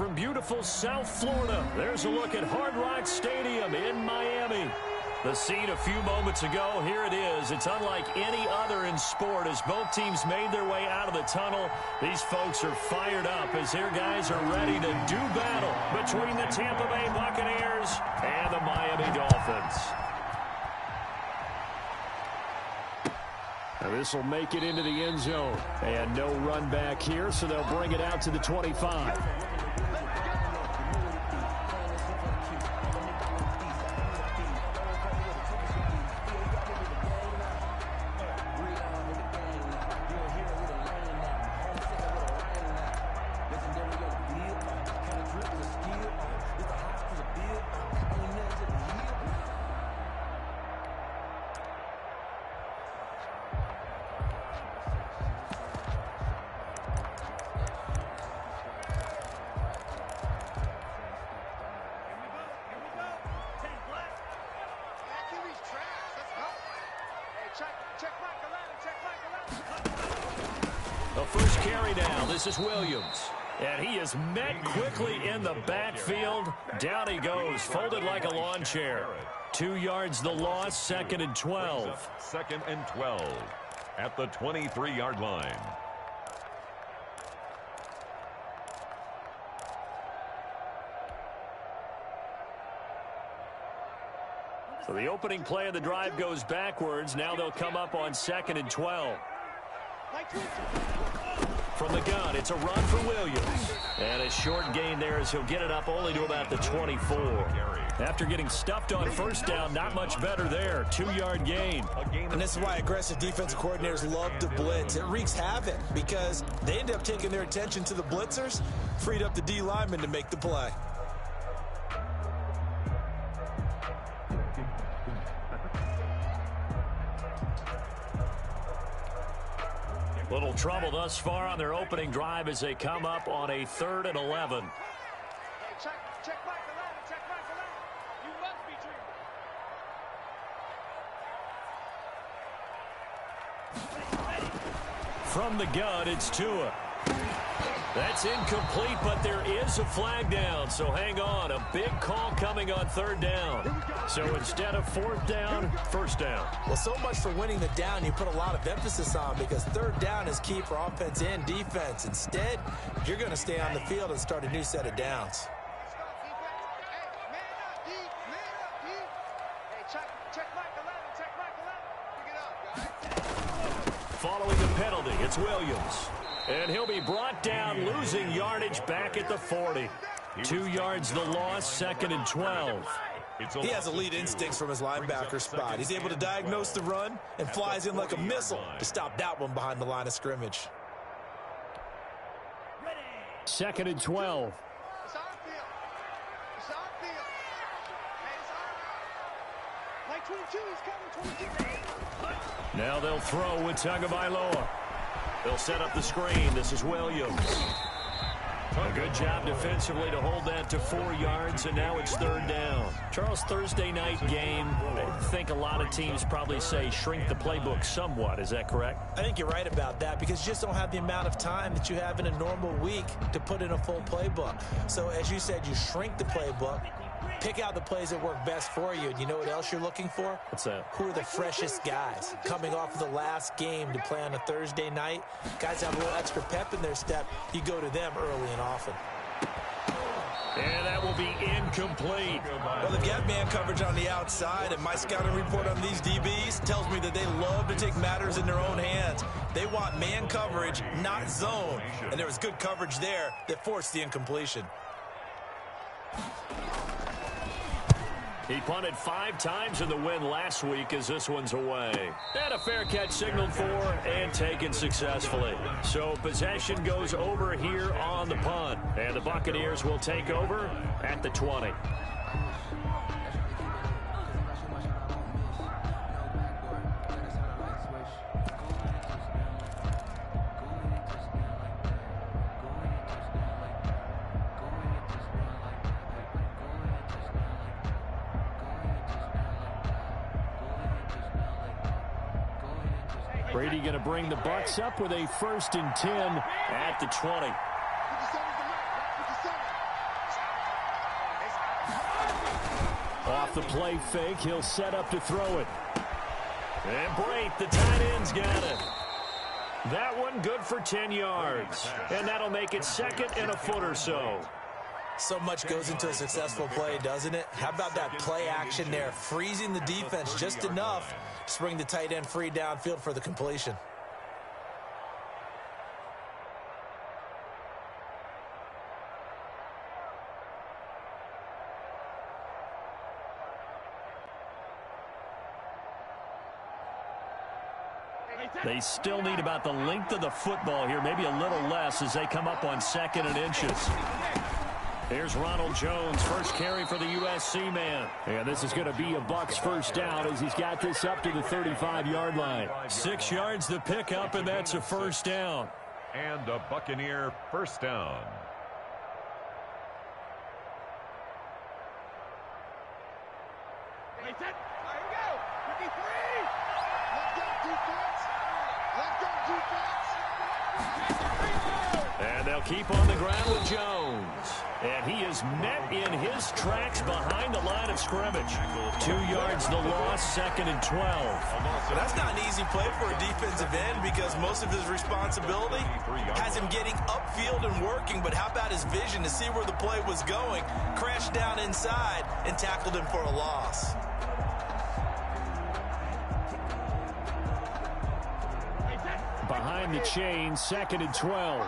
from beautiful South Florida, there's a look at Hard Rock Stadium in Miami. The scene a few moments ago, here it is. It's unlike any other in sport as both teams made their way out of the tunnel. These folks are fired up as their guys are ready to do battle between the Tampa Bay Buccaneers and the Miami Dolphins. Now this will make it into the end zone. And no run back here, so they'll bring it out to the 25. The first carry down. This is Williams. And he is met quickly in the backfield. Down he goes, folded like a lawn chair. 2 yards the loss, 2nd and 12. 2nd and 12 at the 23-yard line. So the opening play of the drive goes backwards. Now they'll come up on 2nd and 12. From the gun, it's a run for Williams. And a short gain there as he'll get it up only to about the 24. After getting stuffed on first down, not much better there. 2-yard gain. And this is why aggressive defensive coordinators love to blitz. It wreaks havoc because they end up taking their attention to the blitzers, freed up the D lineman to make the play. Little trouble thus far on their opening drive as they come up on a 3rd and 11. From the gun, it's Tua. That's incomplete, but there is a flag down, so hang on. A big call coming on 3rd down. So instead of 4th down, 1st down. Well, so much for winning the down you put a lot of emphasis on because 3rd down is key for offense and defense. Instead, you're going to stay on the field and start a new set of downs. Following the penalty, it's Williams. And he'll be brought down, losing yardage back at the 40. 2 yards the loss, 2nd and 12. He has elite instincts from his linebacker spot. He's able to diagnose the run and flies in like a missile to stop that one behind the line of scrimmage. 2nd and 12. Now they'll throw with Tagovailoa. They'll set up the screen. This is Williams. A good job defensively to hold that to 4 yards, and now it's 3rd down. Charles, Thursday night game, I think a lot of teams probably say shrink the playbook somewhat. Is that correct? I think you're right about that because you just don't have the amount of time that you have in a normal week to put in a full playbook. So as you said, you shrink the playbook, pick out the plays that work best for you. And you know what else you're looking for? What's that? Who are the freshest guys coming off of the last game to play on a Thursday night? Guys have a little extra pep in their step. You go to them early and often. And that will be incomplete. Well, they've got man coverage on the outside, and my scouting report on these DBs tells me that they love to take matters in their own hands. They want man coverage, not zone. And there was good coverage there that forced the incompletion. He punted 5 times in the win last week as this one's away. And a fair catch signaled for and taken successfully. So possession goes over here on the punt. And the Buccaneers will take over at the 20. Brady going to bring the Bucs up with a 1st and 10 at the 20. Off the play fake, he'll set up to throw it. And Brate, the tight end's got it. That one good for 10 yards. And that'll make it second and a foot or so. So much goes into a successful play, doesn't it? How about that play action there, freezing the defense just enough to bring the tight end free downfield for the completion. They still need about the length of the football here, maybe a little less as they come up on 2nd and inches. Here's Ronald Jones, first carry for the USC man. And this is going to be a Bucs first down as he's got this up to the 35-yard line. 6 yards the pickup, and that's a first down. And a Buccaneer first down. And they'll keep on the ground with Jones. And he is met in his tracks behind the line of scrimmage. 2 yards the loss, 2nd and 12. Well, that's not an easy play for a defensive end because most of his responsibility has him getting upfield and working. But how about his vision to see where the play was going, crashed down inside, and tackled him for a loss. Behind the chain, 2nd and 12.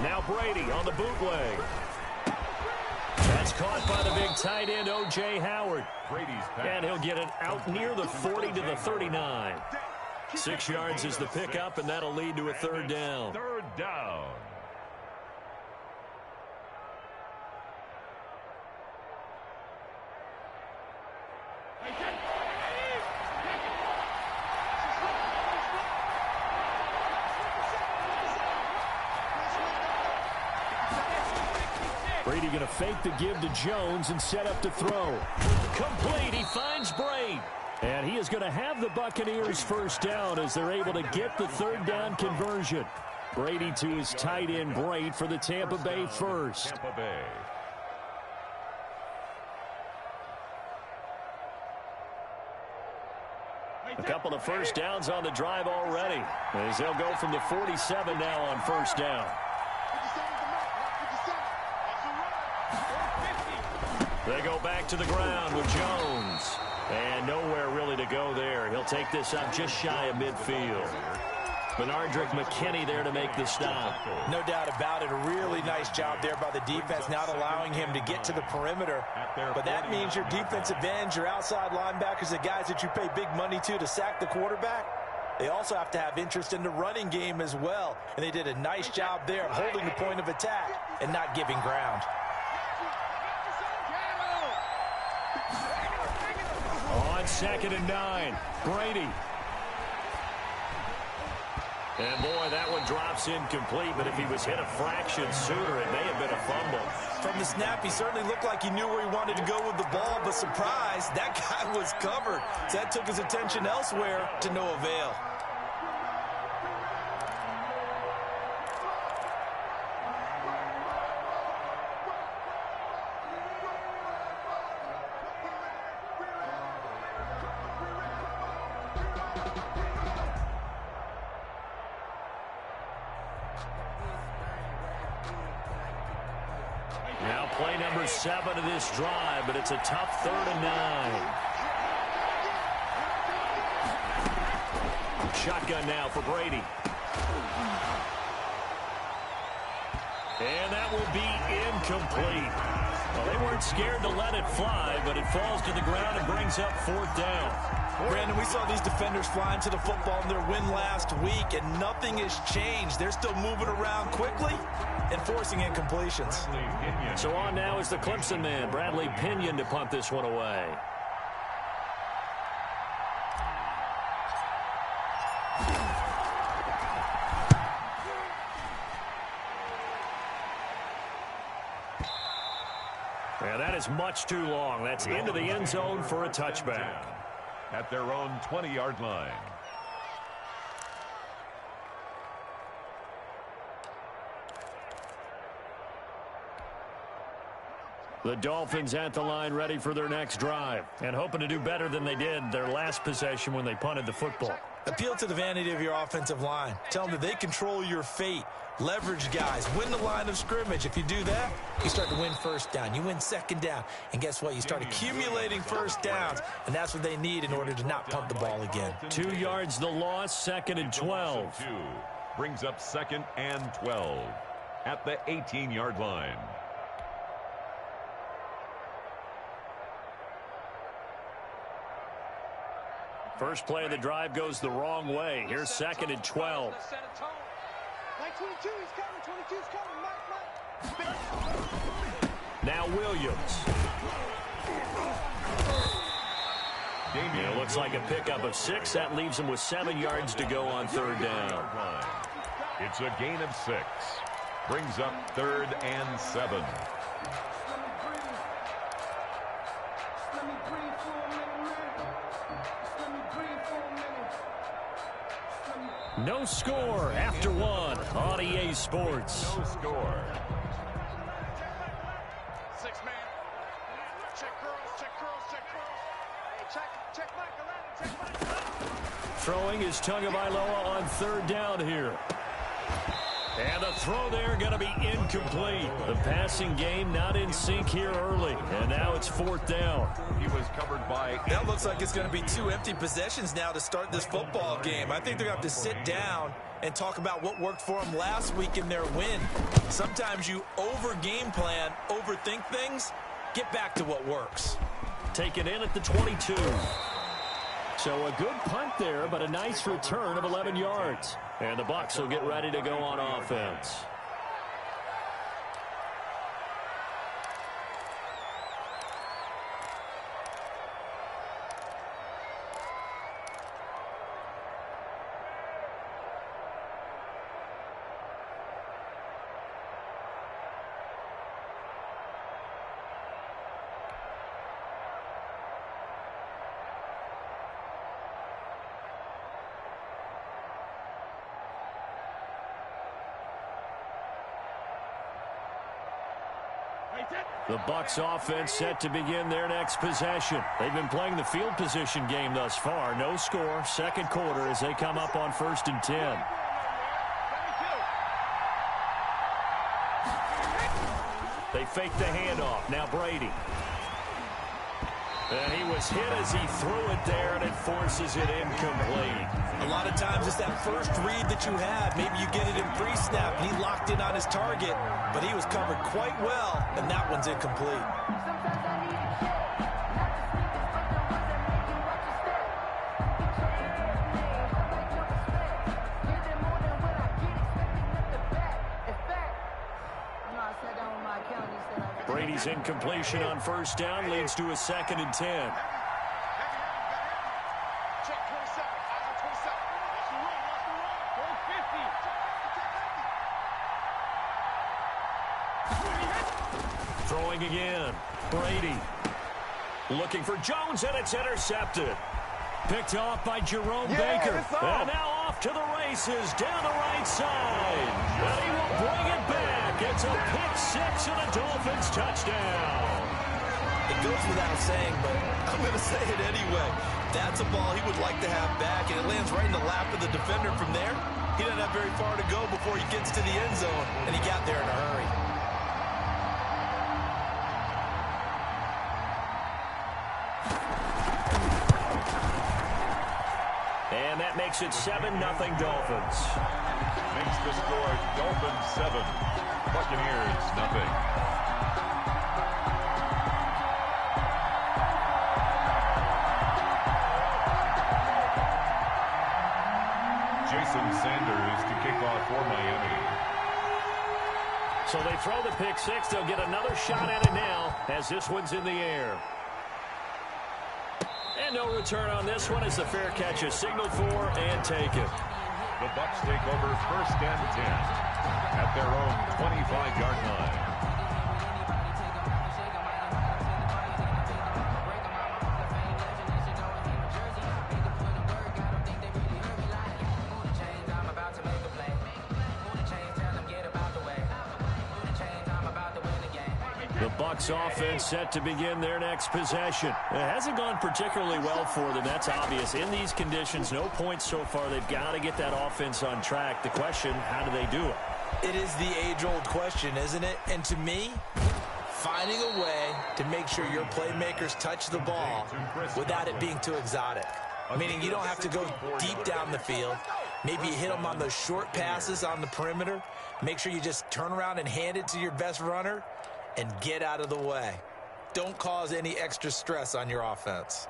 Now Brady on the bootleg. That's caught by the big tight end, O.J. Howard. And he'll get it out near the 40 to the 39. 6 yards is the pickup, and that'll lead to a third down. Third down. Brady going to fake the give to Jones and set up to throw. Complete. He finds Brate. And he is going to have the Buccaneers first down as they're able to get the third down conversion. Brady to his tight end Brate for the Tampa Bay first. Tampa Bay. A couple of first downs on the drive already as they'll go from the 47 now on first down. They go back to the ground with Jones. And nowhere really to go there. He'll take this up just shy of midfield. Benardrick McKinney there to make the stop. No doubt about it. A really nice job there by the defense, not allowing him to get to the perimeter. But that means your defensive ends, your outside linebackers, the guys that you pay big money to sack the quarterback, they also have to have interest in the running game as well. And they did a nice job there of holding the point of attack and not giving ground. On 2nd and 9, Brady. And boy, that one drops incomplete, but if he was hit a fraction sooner, it may have been a fumble. From the snap, he certainly looked like he knew where he wanted to go with the ball, but surprise, that guy was covered. So that took his attention elsewhere to no avail. Now play number 7 of this drive, but it's a tough 3rd and 9. Shotgun now for Brady. And that will be incomplete. Well, they weren't scared to let it fly, but it falls to the ground and brings up 4th down. Brandon, we saw these defenders flying to the football in their win last week, and nothing has changed. They're still moving around quickly and forcing incompletions. So on now is the Clemson man, Bradley Pinion, to punt this one away. And that is much too long. That's into the end zone for a touchback. At their own 20-yard line. The Dolphins at the line ready for their next drive and hoping to do better than they did their last possession when they punted the football. Appeal to the vanity of your offensive line. Tell them that they control your fate. Leverage guys. Win the line of scrimmage. If you do that, you start to win first down. You win second down. And guess what? You start accumulating first downs. And that's what they need in order to not punt the ball again. 2 yards the loss, 2nd and 12. Brings up 2nd and 12 at the 18-yard line. First play of the drive goes the wrong way. Here's 2nd and 12. Now Williams. It looks like a pickup of 6. That leaves him with 7 yards to go on 3rd down. It's a gain of 6. Brings up 3rd and 7. No score after 1 on EA Sports. No score. 6-man. Check curls, check curls, check curls. Hey, check Michael. Throwing is Tagovailoa on 3rd down here. And the throw there going to be incomplete. The passing game not in sync here early. And now it's 4th down. He was covered by... That looks like it's going to be 2 empty possessions now to start this football game. I think they're going to have to sit down and talk about what worked for them last week in their win. Sometimes you over-game plan, overthink things. Get back to what works. Taken in at the 22. So a good punt there, but a nice return of 11 yards. And the Bucs will get ready to go on offense. The Bucs offense set to begin their next possession. They've been playing the field position game thus far. No score, 2nd quarter as they come up on 1st and 10. They fake the handoff. Now Brady. And he was hit as he threw it there, and it forces it incomplete. A lot of times it's that first read that you have. Maybe you get it in pre-snap, and he locked in on his target, but he was covered quite well, and that one's incomplete. Brady's incompletion on 1st down leads to a 2nd and 10. Throwing again. Brady looking for Jones, and it's intercepted. Picked off by Jerome Baker. And now off to the races down the right side. And he will bring it back. It's a pick-6 and a Dolphins touchdown. It goes without saying, but I'm going to say it anyway. That's a ball he would like to have back, and it lands right in the lap of the defender from there. He doesn't have very far to go before he gets to the end zone, and he got there in a hurry. And that makes it 7-0 Dolphins. Makes the score Dolphins 7, Buccaneers nothing. Jason Sanders to kick off for Miami. So they throw the pick-6. They'll get another shot at it now as this one's in the air. And no return on this one as the fair catch is signaled for and taken. The Bucs take over 1st and 10 at their own 25-yard line. Bucs offense set to begin their next possession. It hasn't gone particularly well for them. That's obvious. In these conditions, no points so far. They've got to get that offense on track. The question, how do they do it? It is the age-old question, isn't it? And to me, finding a way to make sure your playmakers touch the ball without it being too exotic. Meaning you don't have to go deep down the field. Maybe you hit them on those short passes on the perimeter. Make sure you just turn around and hand it to your best runner and get out of the way. Don't cause any extra stress on your offense.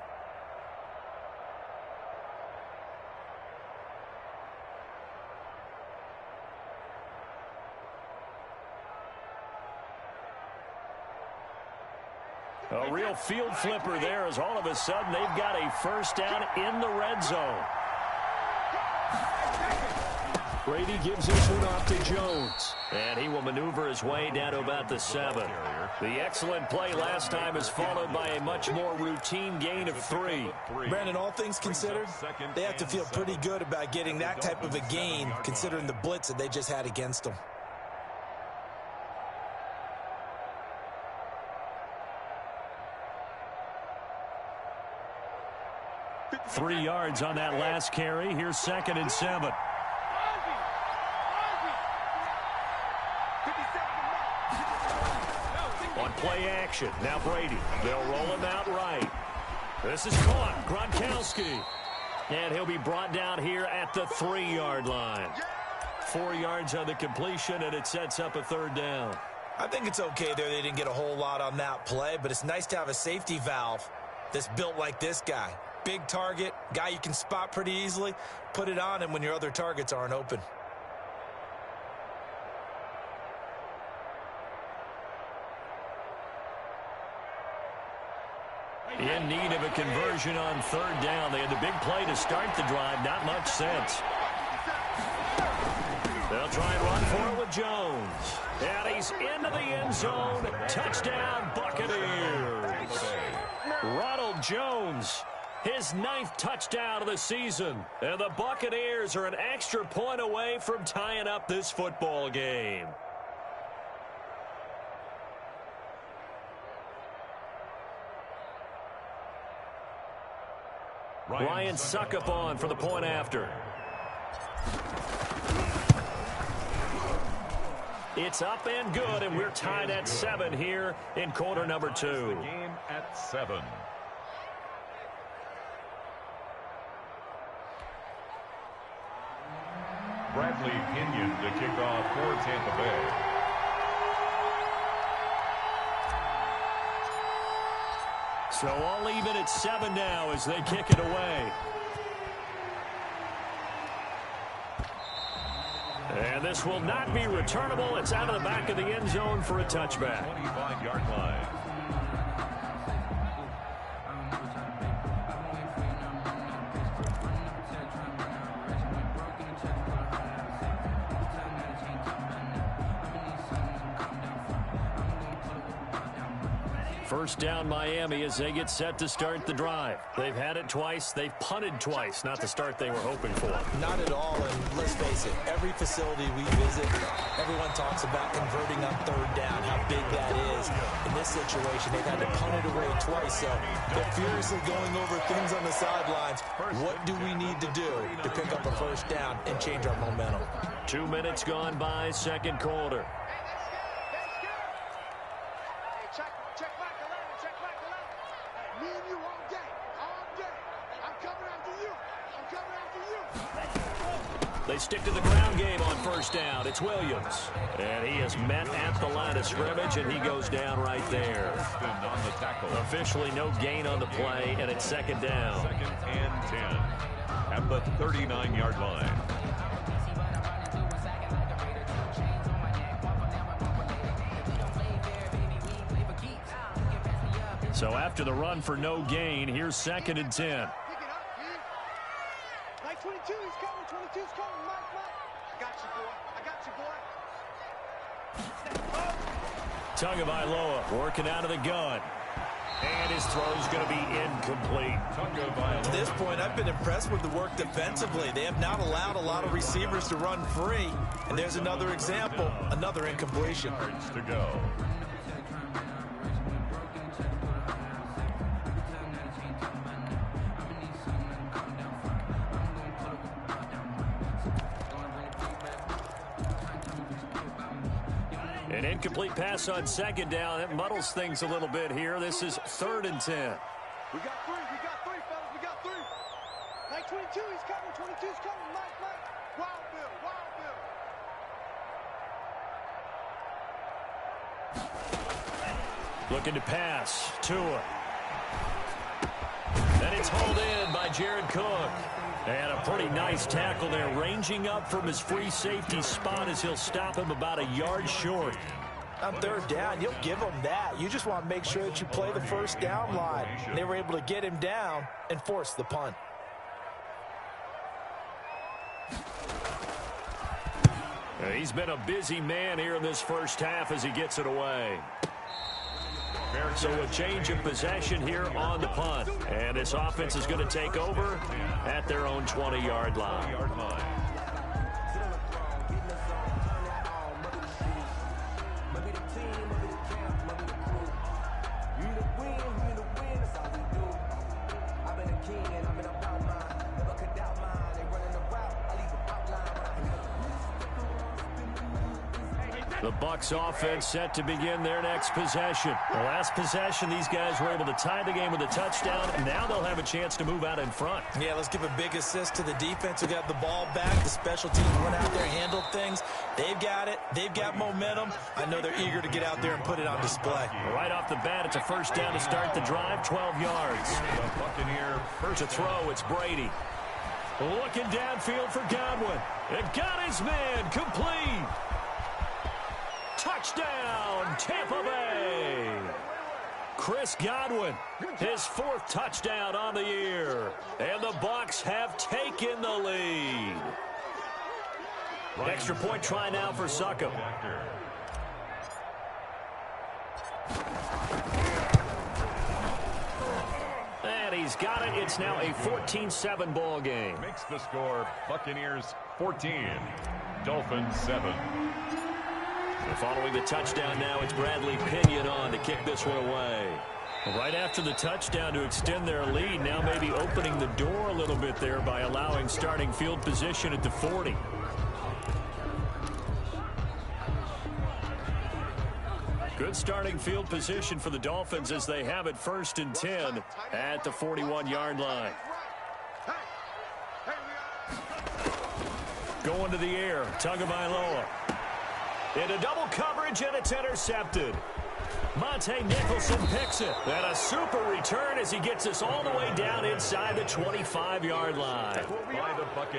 A real field flipper there as all of a sudden they've got a first down in the red zone. Brady gives this one off to Jones. And he will maneuver his way down to about the 7. The excellent play last time is followed by a much more routine gain of 3. Brandon, all things considered, they have to feel pretty good about getting that type of a gain considering the blitz that they just had against them. 3 yards on that last carry. Here's 2nd and 7. On play action, now Brady. They'll roll him out right. This is caught. Gronkowski. And he'll be brought down here at the 3-yard line. 4 yards on the completion, and it sets up a 3rd down. I think it's okay there. They didn't get a whole lot on that play, but it's nice to have a safety valve that's built like this guy. Big target, guy you can spot pretty easily. Put it on him when your other targets aren't open. In need of a conversion on 3rd down. They had the big play to start the drive. Not much sense. They'll try and run for it with Jones. And he's into the end zone. Touchdown, Buccaneers. Ronald Jones, his 9th touchdown of the season. And the Buccaneers are an extra point away from tying up this football game. Ryan Succop for the point after. It's up and good, and we're tied at 7 here in quarter number 2. The game at 7. Bradley Pinion to kick off for Tampa Bay. So all even at 7 now as they kick it away. And this will not be returnable. It's out of the back of the end zone for a touchback. 25-yard line. First down Miami as they get set to start the drive. They've had it twice. They've punted twice. Not the start they were hoping for. Not at all, and let's face it, every facility we visit, everyone talks about converting on 3rd down, how big that is. In this situation, they've had to punt it away twice, so they're furiously going over things on the sidelines. What do we need to do to pick up a first down and change our momentum? 2 minutes gone by, 2nd quarter. They stick to the ground game on first down. It's Williams. And he is met at the line of scrimmage, and he goes down right there. On the tackle. Officially no gain on the play, and it's 2nd down. 2nd and 10 at the 39-yard line. So after the run for no gain, here's 2nd and 10. 22, he's coming. 22's coming. Mike. I got you, boy. Tagovailoa working out of the gun. And his throw's going to be incomplete. To this point, I've been impressed with the work defensively. They have not allowed a lot of receivers to run free. And there's another example, another incompletion. To go. An incomplete pass on second down. That muddles things a little bit here. This is 3rd and 10. We got three, fellas. We got three. Mike 22, he's coming. 22's coming. Mike. Wild Bill. Looking to pass. Tua. And it's hauled in by Jared Cook. And a pretty nice tackle there, ranging up from his free safety spot as he'll stop him about a yard short. On 3rd down, you'll give them that. You just want to make sure that you play the first down line. They were able to get him down and force the punt. He's been a busy man here in this first half as he gets it away. So a change of possession here on the punt. And this offense is going to take over at their own 20-yard line. The Bucs offense set to begin their next possession. The last possession, these guys were able to tie the game with a touchdown. Now they'll have a chance to move out in front. Yeah, let's give a big assist to the defense who got the ball back. The special teams went out there, handled things. They've got it. They've got momentum. I know they're eager to get out there and put it on display. Right off the bat, it's a first down to start the drive, 12 yards. Buccaneer first To throw, it's Brady. Looking downfield for Godwin. And got his man complete. Touchdown, Tampa Bay. Chris Godwin, his 4th touchdown on the year. And the Bucs have taken the lead. Extra point try now for Succop. And he's got it. It's now a 14-7 ball game. makes the score Buccaneers 14, Dolphins 7. Following the touchdown now, it's Bradley Pinion on to kick this one away. Right after the touchdown to extend their lead, now maybe opening the door a little bit there by allowing starting field position at the 40. Good starting field position for the Dolphins as they have it 1st and 10 at the 41-yard line. Going to the air, Tagovailoa. Into double coverage, and it's intercepted. Monte Nicholson picks it. And a super return as he gets us all the way down inside the 25-yard line.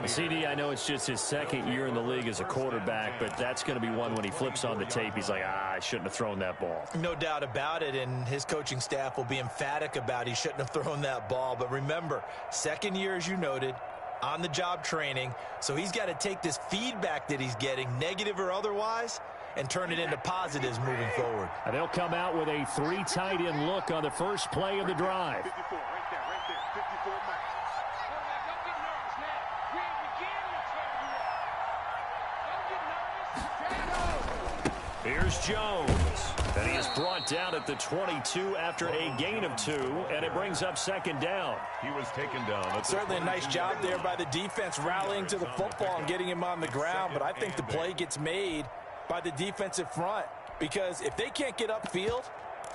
CD, I know it's just his 2nd year in the league as a quarterback, but that's going to be one when he flips on the tape, he's like, I shouldn't have thrown that ball. No doubt about it, and his coaching staff will be emphatic about he shouldn't have thrown that ball. But remember, 2nd year, as you noted, on-the-job training, so he's got to take this feedback that he's getting, negative or otherwise, and turn it into positives moving forward. And they'll come out with a 3 tight end look on the first play of the drive. 54, right there, 54 Max. Don't get nervous, man. We ain't beginning to tear you up. Don't get nervous. Here's Jones. And he is brought down at the 22 after a gain of 2, and it brings up 2nd down. He was taken down. Certainly a nice job there by the defense rallying to the football and getting him on the ground, but I think the play gets made by the defensive front because if they can't get upfield,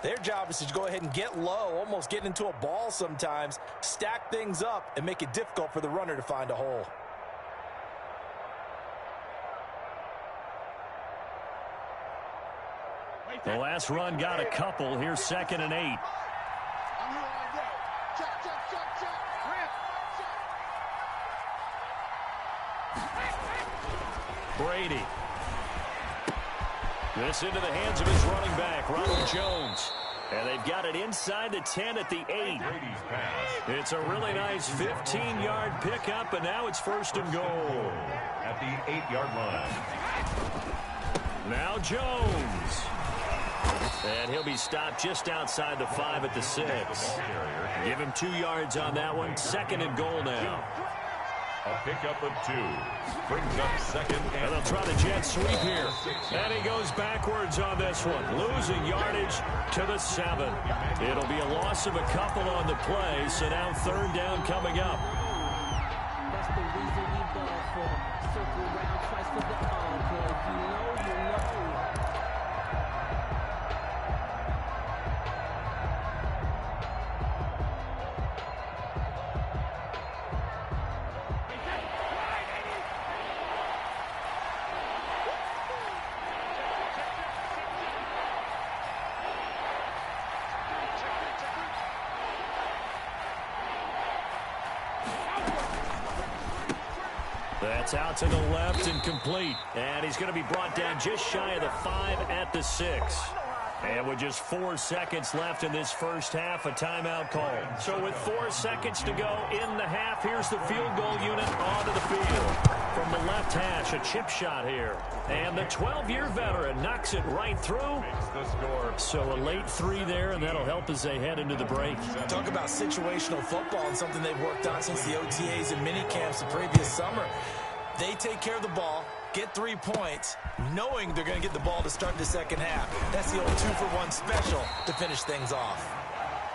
their job is to go ahead and get low, almost get into a ball sometimes, stack things up, and make it difficult for the runner to find a hole. The last run got a couple. Here's 2nd and 8. I'm here all day. Check. Brady. This into the hands of his running back, Ronald Jones. And they've got it inside the 10 at the 8. It's a really nice 15-yard pickup, and now it's 1st and goal. At the 8-yard line. Now Jones. And he'll be stopped just outside the 5 at the 6. Give him 2 yards on that one. 2nd and goal now. A pickup of 2. Brings up 2nd and they'll try the jet sweep here. And he goes backwards on this one. Losing yardage to the 7. It'll be a loss of a couple on the play. So now 3rd down coming up. That's the reason we ball for. Circle around twice for the encore. If you know, you know. That's out to the left and complete. And he's going to be brought down just shy of the 5 at the 6. And with just 4 seconds left in this first half, a timeout call. So with 4 seconds to go in the half, here's the field goal unit onto the field. From the left hash, a chip shot here. And the 12-year veteran knocks it right through. So a late 3 there, and that'll help as they head into the break. Talk about situational football and something they've worked on since the OTAs and mini camps the previous summer. They take care of the ball, get 3 points, knowing they're going to get the ball to start the second half. That's the old 2-for-1 special to finish things off.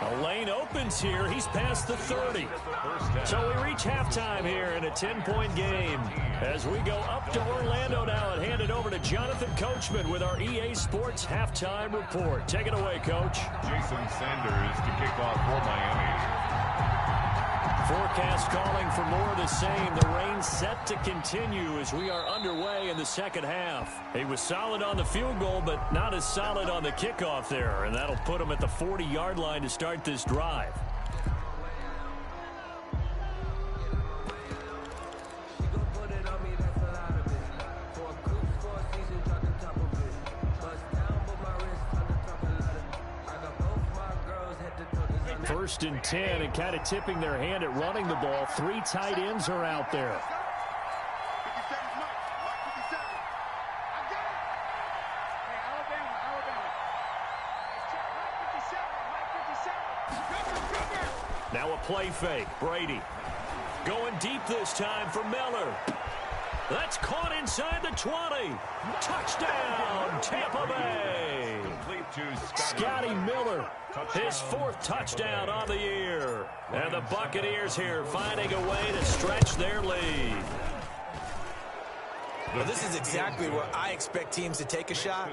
A lane opens here. He's past the 30. So we reach halftime here in a 10-point game. As we go up to Orlando now and hand it over to Jonathan Coachman with our EA Sports Halftime Report. Take it away, Coach. Jason Sanders to kick off for Miami. Forecast calling for more of the same. The rain set to continue as we are underway in the second half. He was solid on the field goal, but not as solid on the kickoff there, and that'll put him at the 40-yard line to start this drive. First and 10, and kind of tipping their hand at running the ball. 3 tight ends are out there. Now a play fake. Brady going deep this time for Miller. That's caught inside the 20. Touchdown, Tampa Bay. Scotty Miller, his 4th touchdown on the year. And the Buccaneers here finding a way to stretch their lead. Well, this is exactly where I expect teams to take a shot.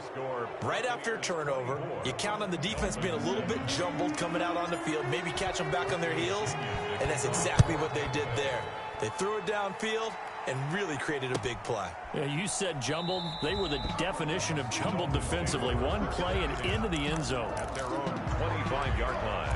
Right after a turnover, you count on the defense being a little bit jumbled coming out on the field, maybe catch them back on their heels, and that's exactly what they did there. They threw it downfield and really created a big play. Yeah, you said jumbled. They were the definition of jumbled defensively. One play and into the end zone. At their own 25-yard line.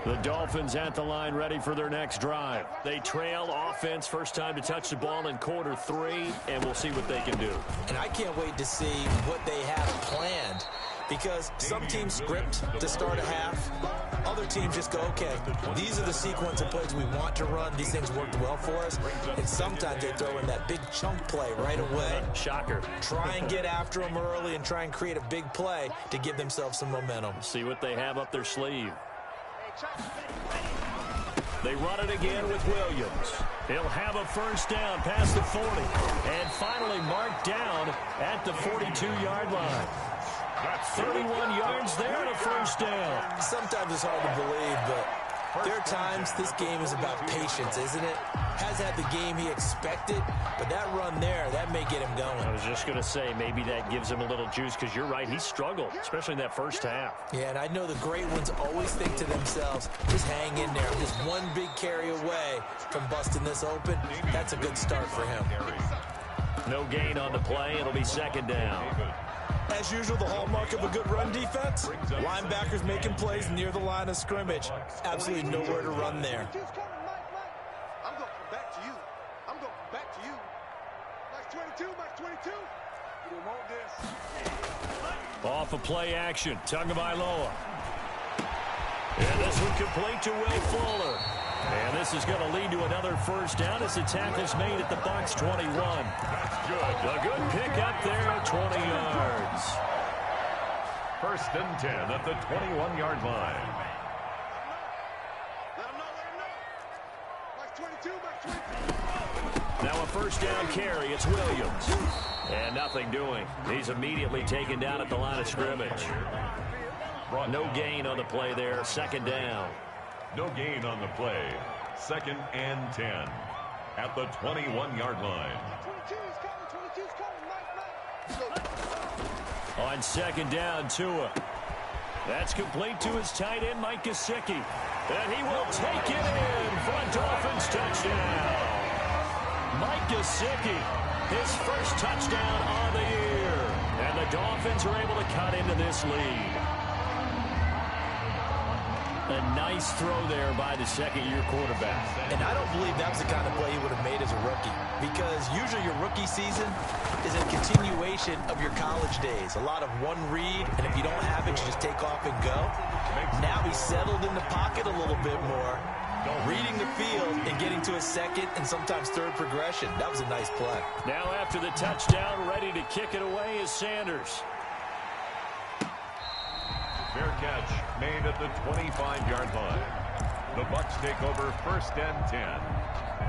The Dolphins at the line ready for their next drive. They trail offense, first time to touch the ball in quarter 3, and we'll see what they can do. And I can't wait to see what they have planned, because some teams script to start a half. Other teams just go, okay, these are the sequence of plays we want to run. These things worked well for us. And sometimes they throw in that big chunk play right away. Shocker. Try and get after them early and try and create a big play to give themselves some momentum. See what they have up their sleeve. They run it again with Williams. He'll have a first down past the 40. And finally marked down at the 42-yard line. 31 yards there and a first down. Sometimes it's hard to believe, but there are times this game is about patience, isn't it? Has had the game he expected, but that run there, that may get him going. I was just going to say, maybe that gives him a little juice, because you're right, he struggled, especially in that first half. Yeah, and I know the great ones always think to themselves, just hang in there. Just one big carry away from busting this open. That's a good start for him. No gain on the play. It'll be second down. As usual, the hallmark of a good run defense, linebackers making plays near the line of scrimmage. Absolutely nowhere to run there. I'm going back to you. I'm going back to you. Max 22, Max 22. You don't want this. Off of play action, Tagovailoa. And this one complete to Will Fuller. And this is going to lead to another first down as the tackle's made at the Bucs 21. A good pick up there at 20 yards. First and 10 at the 21-yard line. Let him know. Max 22, Max 22. Now a first down carry. It's Williams. And nothing doing. He's immediately taken down at the line of scrimmage. No gain on the play there. Second down. No gain on the play. Second and 10 at the 21-yard line. 22's coming, 22's coming, Mike. On second down, Tua. That's complete to his tight end, Mike Gesicki. And he will take it in for a Dolphins touchdown. Mike Gesicki, his first touchdown on the year. And the Dolphins are able to cut into this lead. A nice throw there by the second-year quarterback. And I don't believe that was the kind of play he would have made as a rookie, because usually your rookie season is a continuation of your college days. A lot of one read, and if you don't have it, you just take off and go. Now he's settled in the pocket a little bit more, reading the field and getting to a second and sometimes third progression. That was a nice play. Now after the touchdown, ready to kick it away is Sanders. Fair catch made at the 25-yard line. The Bucs take over 1st and 10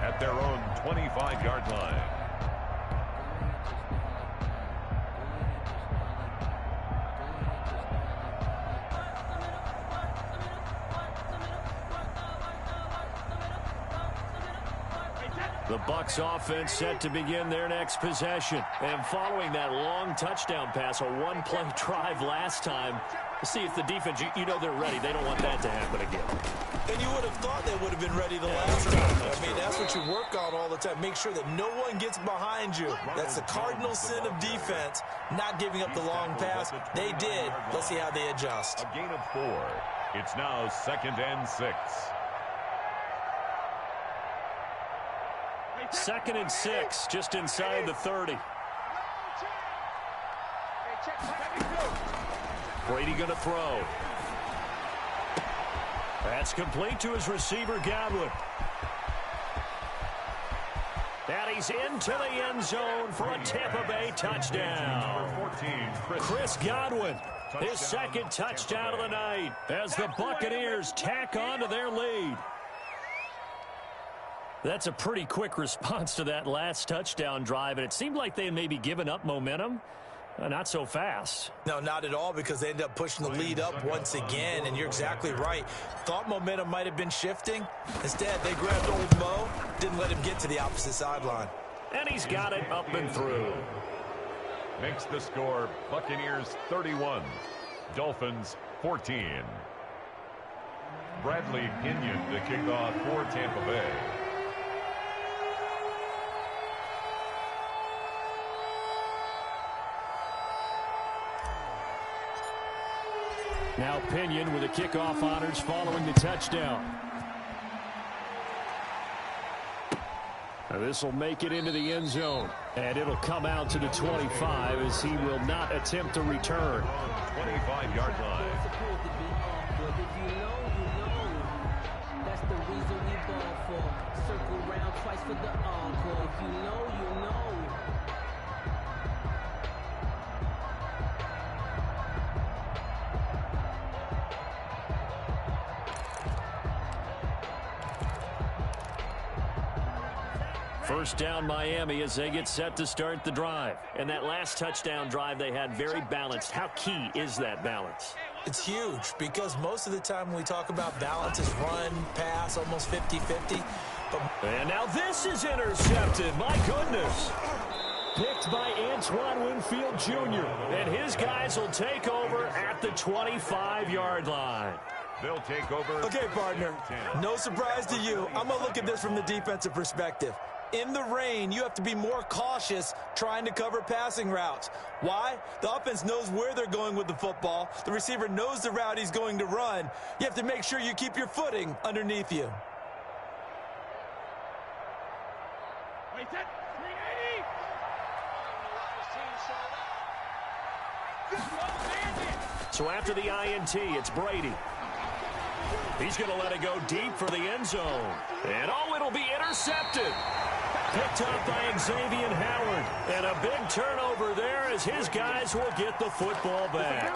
at their own 25-yard line. The Bucs offense set to begin their next possession. And following that long touchdown pass, a one-play drive last time, see if the defense, you know they're ready. They don't want that to happen again. And you would have thought they would have been ready the last time. I mean, that's what you work on all the time. Make sure that no one gets behind you. That's the cardinal sin of defense, not giving up the long pass. They did. Let's see how they adjust. A gain of 4. It's now 2nd and 6. 2nd and 6, just inside the 30. Brady going to throw. That's complete to his receiver, Godwin. And he's into the end zone for a Tampa Bay touchdown. 14, Chris Godwin, his second touchdown of the night as the Buccaneers tack on to their lead. That's a pretty quick response to that last touchdown drive, and it seemed like they had maybe given up momentum. Not so fast. No, not at all, because they ended up pushing the lead up once again, and you're exactly right. Thought momentum might have been shifting. Instead, they grabbed old Mo, didn't let him get to the opposite sideline. And he's got it up and through. Makes the score Buccaneers 31, Dolphins 14. Bradley Pinion to kick off for Tampa Bay. Now Pinion with the kickoff honors following the touchdown. Now this will make it into the end zone. And it'll come out to the 25 as he will not attempt to return. 25-yard line. That's the reason we ball for. Circle round twice for the encore. If you know, you know. First down Miami as they get set to start the drive. And that last touchdown drive they had very balanced. How key is that balance? It's huge, because most of the time when we talk about balance is run, pass, almost 50-50. And now this is intercepted. My goodness. Picked by Antoine Winfield Jr. And his guys will take over at the 25-yard line. They'll take over. Okay, partner, no surprise to you. I'm going to look at this from the defensive perspective. In the rain, you have to be more cautious trying to cover passing routes. Why? The offense knows where they're going with the football. The receiver knows the route he's going to run. You have to make sure you keep your footing underneath you. So after the INT, it's Brady. He's going to let it go deep for the end zone. And oh, it'll be intercepted. Picked up by Xavier Howard. And a big turnover there as his guys will get the football back.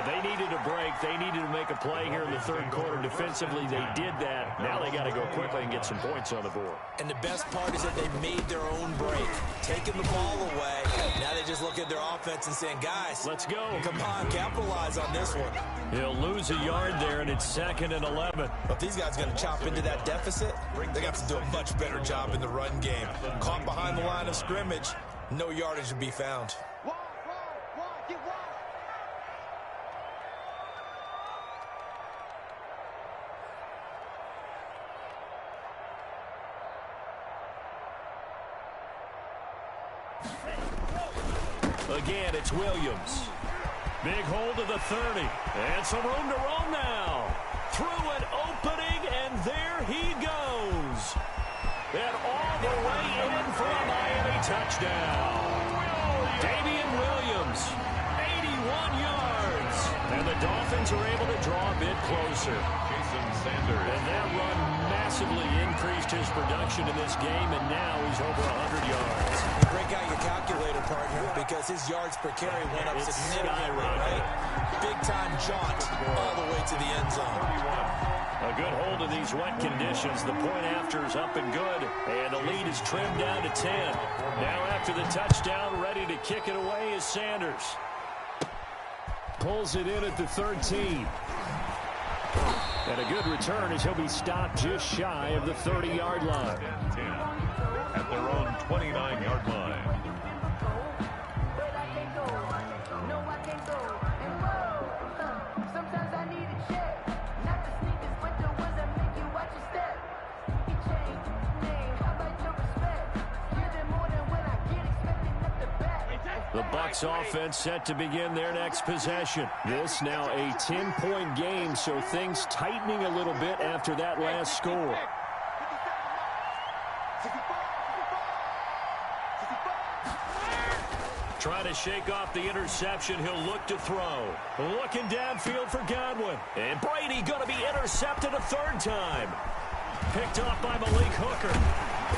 They needed a break. They needed to make a play here in the third quarter. Defensively, they did that. Now they got to go quickly and get some points on the board. And the best part is that they made their own break. Taking the ball away. Now they just look at their offense and saying, guys, let's go. Come on, capitalize on this one. He'll lose a yard there, and it's 2nd and 11. If these guys are going to chop into that deficit, they got to do a much better job in the run game. Caught behind the line of scrimmage, no yardage to be found. Again, it's Williams. Big hold of the 30. And some room to roam now. through an opening, and there he goes. And all the way in for a Miami touchdown. Damian Williams, 81 yards. And the Dolphins are able to draw a bit closer. Jason Sanders. And that run massively increased his production in this game, and now he's over 100 yards. Break out your calculator, partner, because his yards per carry went up significantly, right? Big-time jaunt all the way to the end zone. A good hold of these wet conditions. The point after is up and good, and the lead is trimmed down to 10. Now after the touchdown, ready to kick it away is Sanders. Pulls it in at the 13. And a good return as he'll be stopped just shy of the 30-yard line. 10 at their own 29-yard line. The Bucs offense set to begin their next possession. This now a 10-point game, so things tightening a little bit after that last score. Trying to shake off the interception. He'll look to throw. Looking downfield for Godwin. And Brady going to be intercepted a third time. Picked off by Malik Hooker.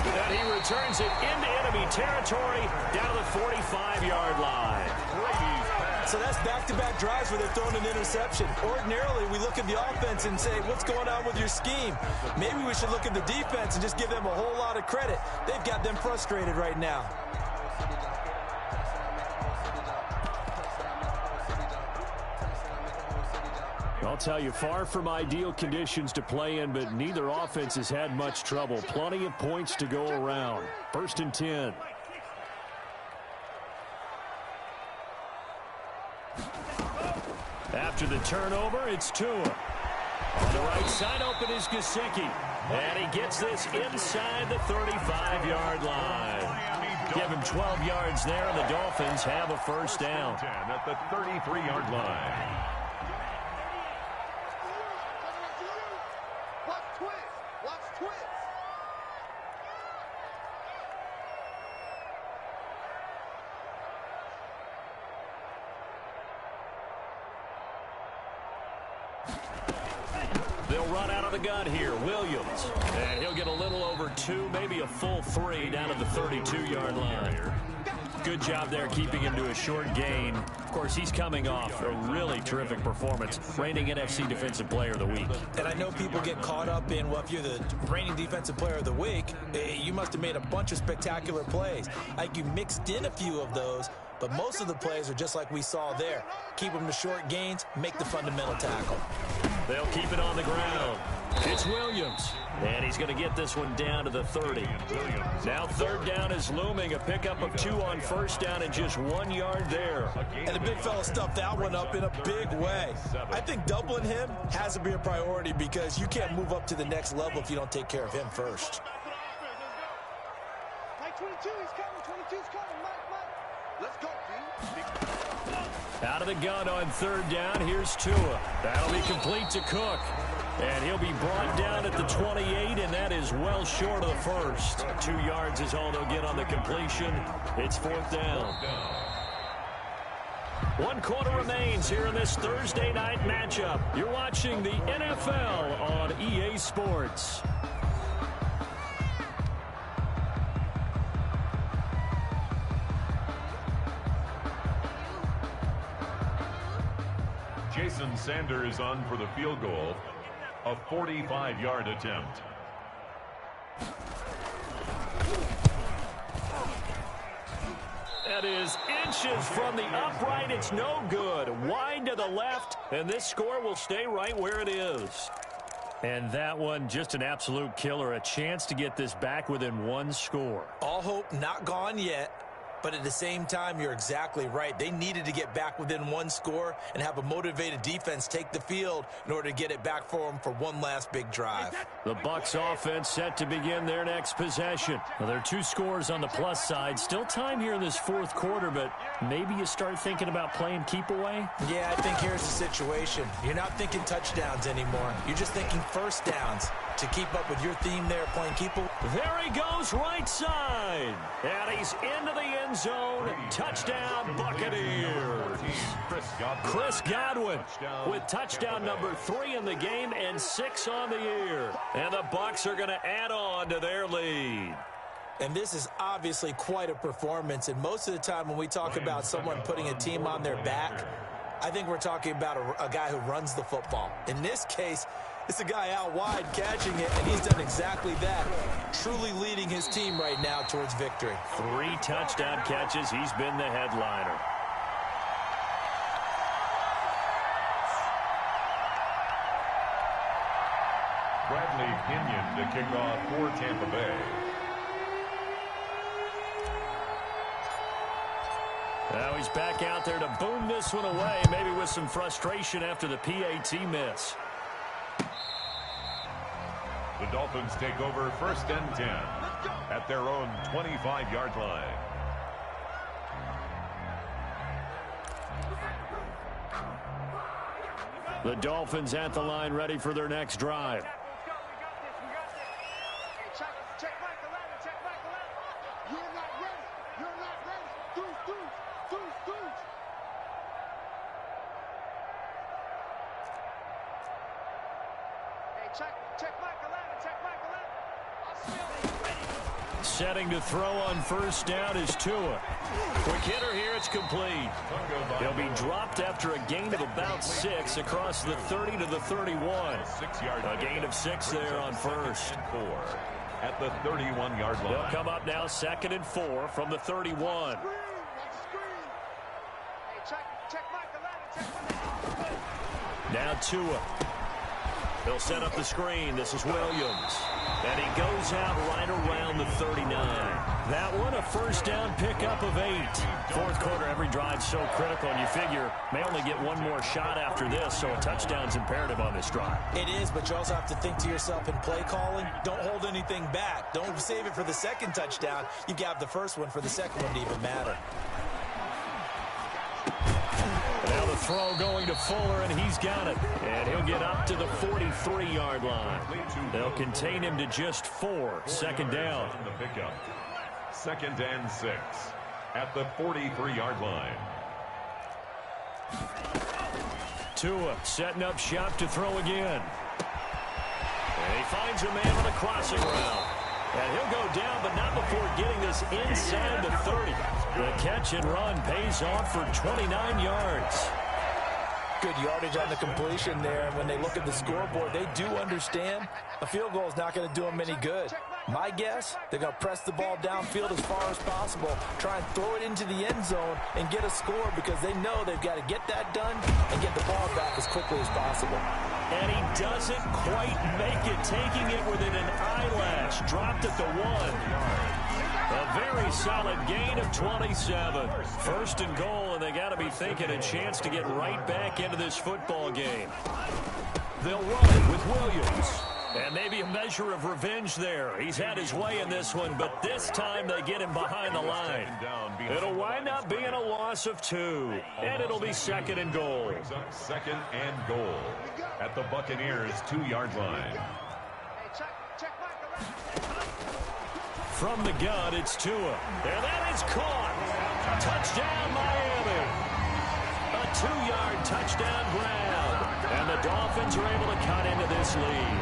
And he returns it into enemy territory down to the 45-yard line. So that's back-to-back drives where they're throwing an interception. Ordinarily, we look at the offense and say, what's going on with your scheme? Maybe we should look at the defense and just give them a whole lot of credit. They've got them frustrated right now. I'll tell you, far from ideal conditions to play in, but neither offense has had much trouble. Plenty of points to go around. 1st and 10. After the turnover, it's Tua. On the right side, open is Gesicki. And he gets this inside the 35-yard line. Give him 12 yards there, and the Dolphins have a first down. 10 at the 33-yard line. They'll run out of the gun here. Williams. And he'll get a little over 2, maybe a full 3 down at the 32-yard line. Good job there keeping him to a short gain. Of course, he's coming off a really terrific performance. Reigning NFC Defensive Player of the Week. And I know people get caught up in, well, if you're the reigning Defensive Player of the Week, you must have made a bunch of spectacular plays. Like you mixed in a few of those, but most of the plays are just like we saw there. Keep them to short gains, make the fundamental tackle. They'll keep it on the ground. It's Williams. And he's going to get this one down to the 30. Now 3rd down is looming. A pickup of 2 on 1st down and just 1 yard there. And the big fella stuffed that one up in a big way. I think doubling him has to be a priority because you can't move up to the next level if you don't take care of him first. Mike 22, he's coming. 22's coming. Mike. Let's go, dude. Out of the gun on 3rd down. Here's Tua. That'll be complete to Cook. And he'll be brought down at the 28, and that is well short of the first. 2 yards is all they'll get on the completion. It's 4th down. 1 quarter remains here in this Thursday night matchup. You're watching the NFL on EA Sports. Jason Sanders on for the field goal. A 45-yard attempt. That is inches from the upright. It's no good. Wide to the left, and this score will stay right where it is. And that one, just an absolute killer. A chance to get this back within 1 score. All hope not gone yet. But at the same time, you're exactly right. They needed to get back within one score and have a motivated defense take the field in order to get it back for them for one last big drive. The Bucs offense set to begin their next possession. Well, there are 2 scores on the plus side. Still time here in this fourth quarter, but maybe you start thinking about playing keep away? Yeah, I think here's the situation. You're not thinking touchdowns anymore. You're just thinking first downs. To keep up with your theme there, playing keep away. There he goes, right side. And he's into the end zone. Touchdown, Buccaneers. Chris Godwin with touchdown number 3 in the game and 6 on the year. And the Bucs are going to add on to their lead. And this is obviously quite a performance. And most of the time when we talk about someone putting a team on their back, I think we're talking about a guy who runs the football. In this case, it's a guy out wide catching it, and he's done exactly that, truly leading his team right now towards victory. 3 touchdown catches. He's been the headliner. Bradley Pinion to kick off for Tampa Bay. Now he's back out there to boom this one away, maybe with some frustration after the PAT miss. The Dolphins take over first and 10 at their own 25-yard line. The Dolphins at the line ready for their next drive. Setting to throw on first down is Tua. Quick hitter here, it's complete. He'll be dropped after a gain of about 6 across the 30 to the 31. A gain of 6 there on first. 4 at the 31-yard line. They'll come up now 2nd and 4 from the 31. Now Tua. He'll set up the screen. This is Williams. And he goes out right around the 39. That one, a first down pickup of 8. Fourth quarter, every drive so critical, and you figure may only get one more shot after this, so a touchdown's imperative on this drive. It is, but you also have to think to yourself in play calling, don't hold anything back. Don't save it for the second touchdown. You've got the first one for the second one to even matter. Now the throw going to Fuller, and he's got it. And he'll get up to the 43-yard line. They'll contain him to just 4. Second down. The pickup. 2nd and 6 at the 43-yard line. Tua setting up shop to throw again. And he finds a man on the crossing route. And he'll go down, but not before getting this inside the 30. The catch and run pays off for 29 yards. Good yardage on the completion there. And when they look at the scoreboard, they do understand a field goal is not going to do them any good. My guess, they're going to press the ball downfield as far as possible, try and throw it into the end zone and get a score because they know they've got to get that done and get the ball back as quickly as possible. And he doesn't quite make it, taking it within an eyelash. Dropped at the 1. A very solid gain of 27. First and goal, and they got to be thinking a chance to get right back into this football game. They'll run it with Williams. And maybe a measure of revenge there. He's had his way in this one, but this time they get him behind the line. It'll wind up being a loss of 2, and it'll be 2nd and goal. 2nd and goal at the Buccaneers' 2-yard line. From the gun, it's Tua. And that is caught. Touchdown, Miami. A 2-yard touchdown grab. And the Dolphins are able to cut into this lead.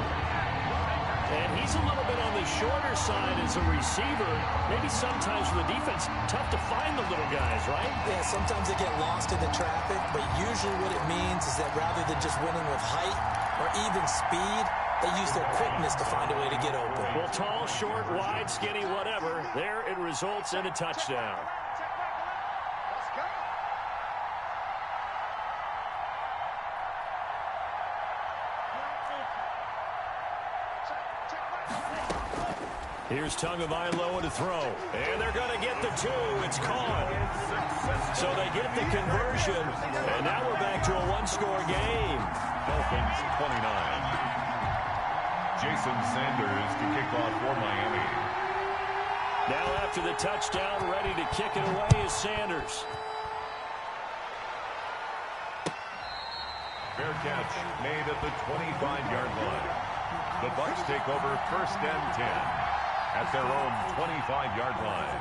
And he's a little bit on the shorter side as a receiver. Maybe sometimes for the defense, tough to find the little guys, right? Yeah, sometimes they get lost in the traffic, but usually what it means is that rather than just winning with height or even speed, they use their quickness to find a way to get open. Well, tall, short, wide, skinny, whatever, there it results in a touchdown. Here's Tagovailoa to throw. And they're going to get the 2. It's caught. So they get the conversion. And now we're back to a one-score game. Dolphins 29. Jason Sanders to kick off for Miami. Now after the touchdown, ready to kick it away is Sanders. Fair catch made at the 25-yard line. The Bucs take over first and 10 at their own 25-yard line.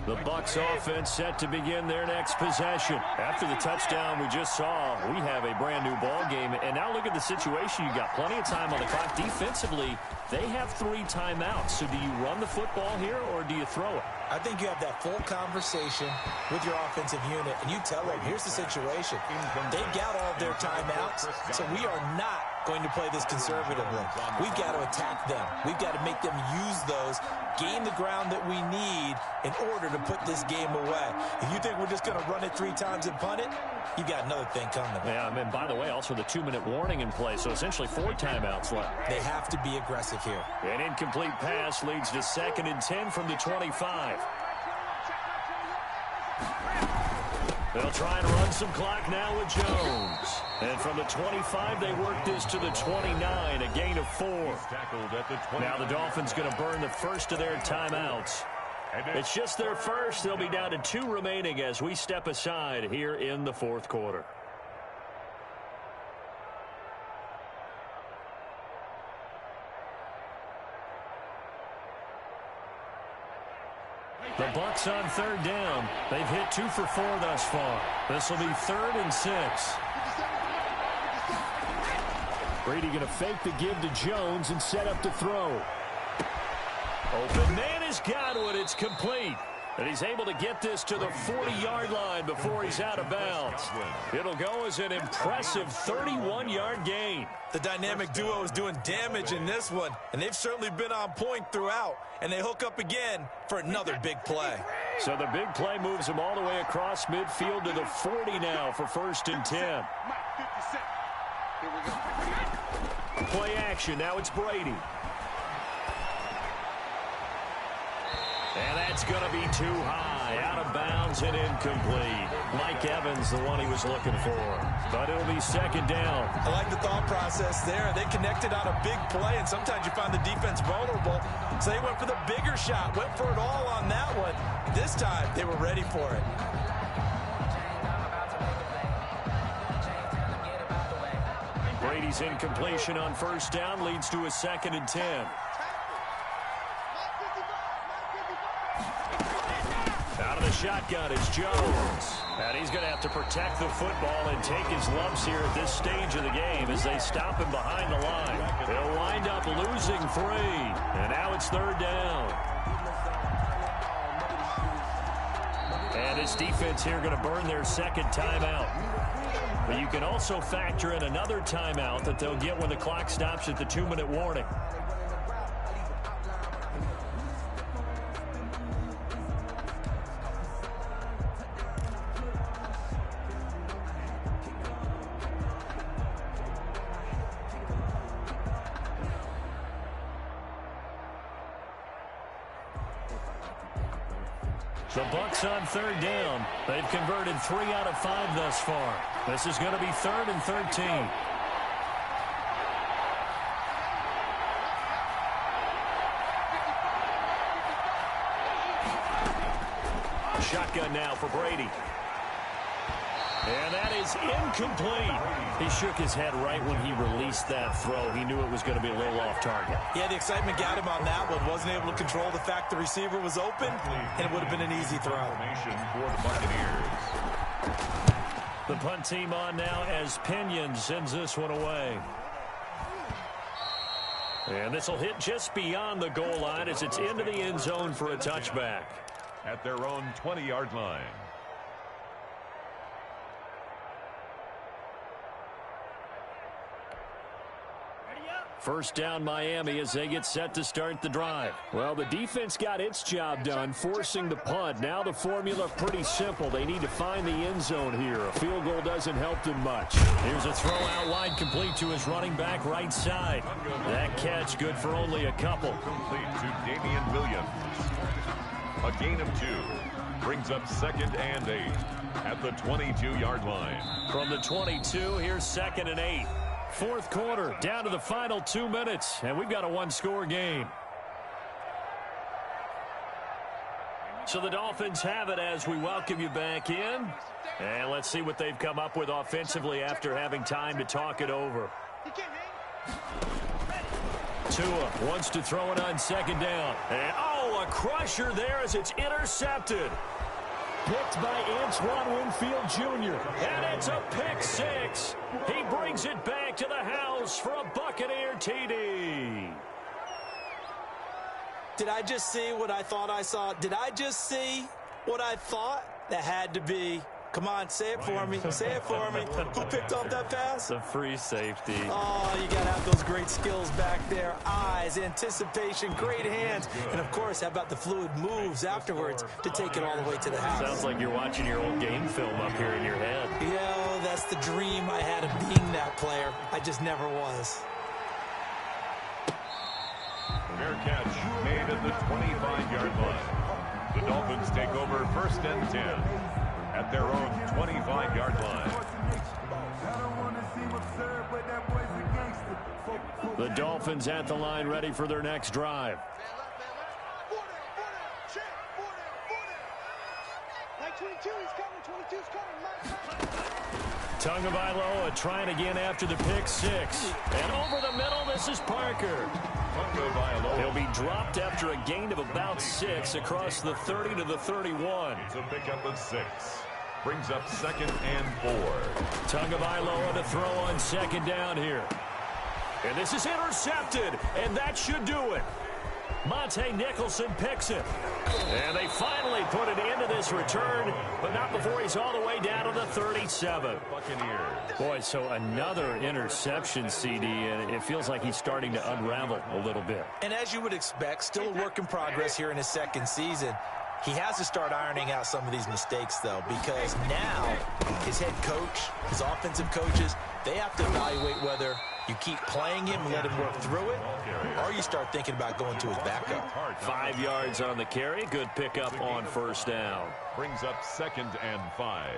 The Bucs offense set to begin their next possession. After the touchdown we just saw, we have a brand new ball game. And now look at the situation. You got plenty of time on the clock. Defensively, they have 3 timeouts. So do you run the football here or do you throw it? I think you have that full conversation with your offensive unit, and you tell them, here's the situation. They've got all of their timeouts, so we are not going to play this conservatively. We've got to attack them. We've got to make them use those, gain the ground that we need in order to put this game away. If you think we're just going to run it 3 times and punt it, you got another thing coming. Yeah, and by the way, also the 2-minute warning in play, so essentially 4 timeouts left. They have to be aggressive here. An incomplete pass leads to 2nd and 10 from the 25. They'll try and run some clock now with Jones. And from the 25, they work this to the 29, a gain of 4. Now the Dolphins going to burn the first of their timeouts. It's just their first. They'll be down to 2 remaining as we step aside here in the 4th quarter. The Bucs on 3rd down. They've hit 2 for 4 thus far. This will be 3rd and 6. Brady going to fake the give to Jones and set up to throw. Open man is Godwin. It's complete. And he's able to get this to the 40-yard line before he's out of bounds. It'll go as an impressive 31-yard gain. The dynamic duo is doing damage in this one, and they've certainly been on point throughout. And they hook up again for another big play. So the big play moves them all the way across midfield to the 40 now for 1st and 10. Play action. Now it's Brady. And that's going to be too high. Out of bounds and incomplete. Mike Evans, the one he was looking for. But it'll be 2nd down. I like the thought process there. They connected on a big play, and sometimes you find the defense vulnerable. So they went for the bigger shot, went for it all on that one. This time, they were ready for it. Brady's incompletion on 1st down leads to a 2nd and 10. Out of the shotgun is Jones. And he's going to have to protect the football and take his lumps here at this stage of the game as they stop him behind the line. They'll wind up losing 3. And now it's 3rd down. And this defense here going to burn their 2nd timeout. But you can also factor in another timeout that they'll get when the clock stops at the 2-minute warning. The Bucs on 3rd down. They've converted 3 out of 5 thus far. This is going to be 3rd and 13. Shotgun now for Brady. And that is incomplete. He shook his head right when he released that throw. He knew it was going to be a little off target. Yeah, the excitement got him on that one. Wasn't able to control the fact the receiver was open, and it would have been an easy throw. For the Buccaneers. The punt team on now as Pinion sends this one away. And this will hit just beyond the goal line as it's into the end zone for a touchback. At their own 20-yard line. First down Miami as they get set to start the drive. Well, the defense got its job done, forcing the punt. Now the formula pretty simple. They need to find the end zone here. A field goal doesn't help them much. Here's a throw out wide, complete to his running back right side. That catch good for only a couple. Complete to Damian Williams. A gain of 2. Brings up 2nd and 8 at the 22-yard line. From the 22, here's 2nd and 8. Fourth quarter, down to the final 2 minutes, and we've got a one-score game. So the Dolphins have it as we welcome you back in. And let's see what they've come up with offensively after having time to talk it over. Tua wants to throw it on 2nd down. And, oh, a crusher there as it's intercepted. Picked by Antoine Winfield Jr. And it's a pick 6. He brings it back to the house for a Buccaneer TD. Did I just see what I thought I saw? Did I just see what I thought? That had to be. Come on, say it for me. Say it for me. Who picked off that pass? The free safety. Oh, you got to have those great skills back there. Eyes, anticipation, great hands. And, of course, how about the fluid moves afterwards to take it all the way to the house? Sounds like you're watching your old game film up here in your head. Yeah, that's the dream I had of being that player. I just never was. Fair catch made at the 25-yard line. The Dolphins take over 1st and 10 at their own 25-yard line. The Dolphins at the line ready for their next drive. Tagovailoa trying again after the pick 6. And over the middle, this is Parker. He'll be dropped after a gain of about 6 across the 30 to the 31. It's a pickup of 6. Brings up 2nd and 4. Tagovailoa to throw on 2nd down here. And this is intercepted, and that should do it. Monte Nicholson picks it. And they finally put an end to this return, but not before he's all the way down to the 37. Buccaneers. Boy, so another interception, CD, and it feels like he's starting to unravel a little bit. And as you would expect, still a work in progress here in his 2nd season. He has to start ironing out some of these mistakes, though, because now his head coach, his offensive coaches, they have to evaluate whether you keep playing him and let him work through it, or you start thinking about going to his backup. 5 yards on the carry. Good pickup on 1st down. Brings up 2nd and 5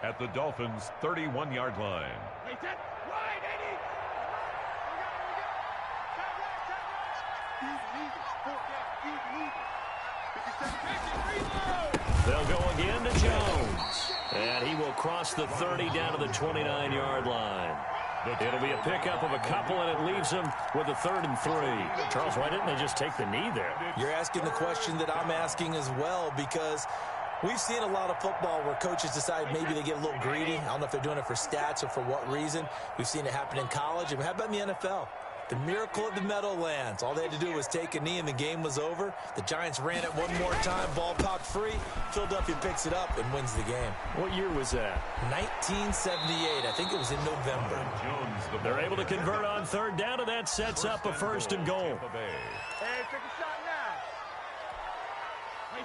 at the Dolphins' 31-yard line. They'll go again to Jones. And he will cross the 30 down to the 29-yard line. It'll be a pickup of a couple, and it leaves him with a 3rd and 3. Charles, why didn't they just take the knee there? You're asking the question that I'm asking as well, because we've seen a lot of football where coaches decide maybe they get a little greedy. I don't know if they're doing it for stats or for what reason. We've seen it happen in college. And how about in the NFL? The miracle of the Meadowlands. All they had to do was take a knee and the game was over. The Giants ran it one more time. Ball popped free. Philadelphia picks it up and wins the game. What year was that? 1978. I think it was in November. They're able to convert on 3rd down, and that sets up a 1st and goal. Hey, take a shot now.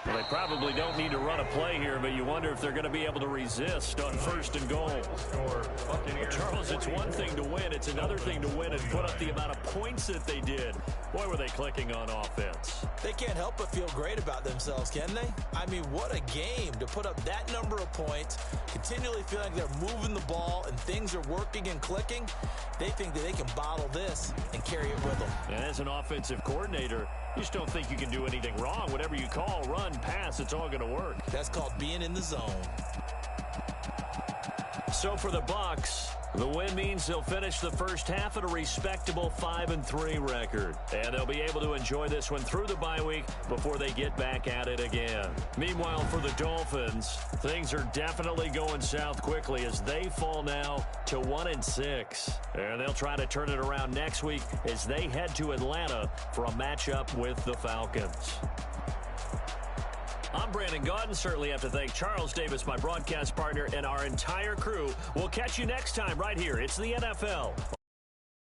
Well, they probably don't need to run a play here, but you wonder if they're going to be able to resist on 1st and goal. Charles, it's one thing to win. It's another thing to win and put up the amount of points that they did. Boy, were they clicking on offense. They can't help but feel great about themselves, can they? I mean, what a game to put up that number of points, continually feeling like they're moving the ball and things are working and clicking. They think that they can bottle this and carry it with them. And as an offensive coordinator, you just don't think you can do anything wrong. Whatever you call, run, pass, it's all going to work. That's called being in the zone. So for the Bucs, The win means they'll finish the first half at a respectable 5-3 record. And they'll be able to enjoy this one through the bye week before they get back at it again. Meanwhile, for the Dolphins, things are definitely going south quickly as they fall now to 1-6. And they'll try to turn it around next week as they head to Atlanta for a matchup with the Falcons. I'm Brandon Gaudin. Certainly have to thank Charles Davis, my broadcast partner, and our entire crew. We'll catch you next time right here. It's the NFL